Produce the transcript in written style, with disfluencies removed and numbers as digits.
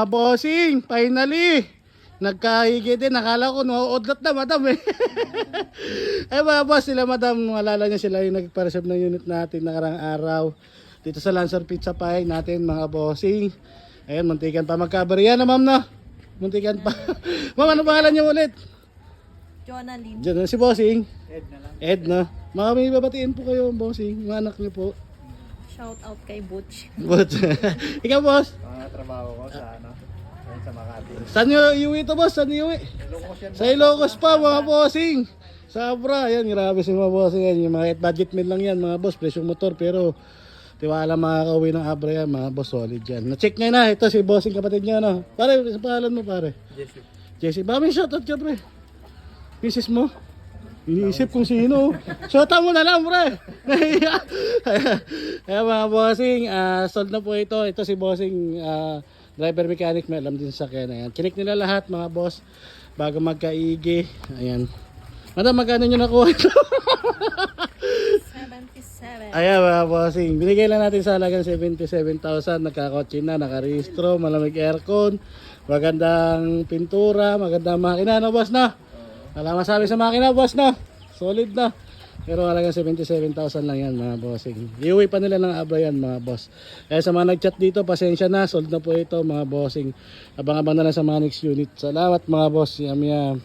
mga bossing, finally. Nagkahigit din, nakala ko nauudlot na madam eh. Ay mga boss, sila madam, alala niya sila yung nagpa-reserve ng unit natin nakarang araw. Dito sa Lancer Pizza Pie natin mga bossing. Ayun, muntikan pa magkabariya na ma'am na. Muntikan pa. Ma'am, ano pangalan niyo ulit? Jonalyn. Diyan si bossing. Ed na lang. Ed na. Mga may babatiin po kayo bossing, mga anak niyo po. Shout out kay Butch. But, ikaw boss, Mga trabaho ko sa ano, sa Makati. saan nyo iuwi to boss? Saan nyo iuwi? Ilocos yan. Sa Ilocos pa mga bossing. Sabra, yan, grabe si mga bossing yan. Yung mga budget meal lang yan mga boss, presyong motor. Pero tiwala makakauwi ng Abra yan mga boss, solid yan. Na-check nyo na, ito si bossing kapatid niya no. Pare, sa pangalan mo pare? Jesse. Jesse, baka may shoutout ka pre. Misis mo? Iniisip kung sino. Shoutout mo na lang pre. Kaya mga bossing, sold na po ito. Ito si bossing driver mechanic, may alam din sa kanya. Ayan. Chinik nila lahat mga boss bago magkaigi. Ayan. Madam, magkano nyo nakuha ito? 77. Ayan mga bossing, binigay lang natin sa halagang 77,000. Nagkakotse na, nakarehistro, malamig aircon, magandang pintura, magandang makina na boss na. Wala masabi sa makina boss na, solid na. Pero halagang 77,000 lang yan mga bossing. Iuwi pa nila ng Abra yan mga boss. Kaya sa mga nag-chat dito, pasensya na, sold na po ito mga bossing. Abang-abang na lang sa mga next unit. Salamat mga boss, yam yam.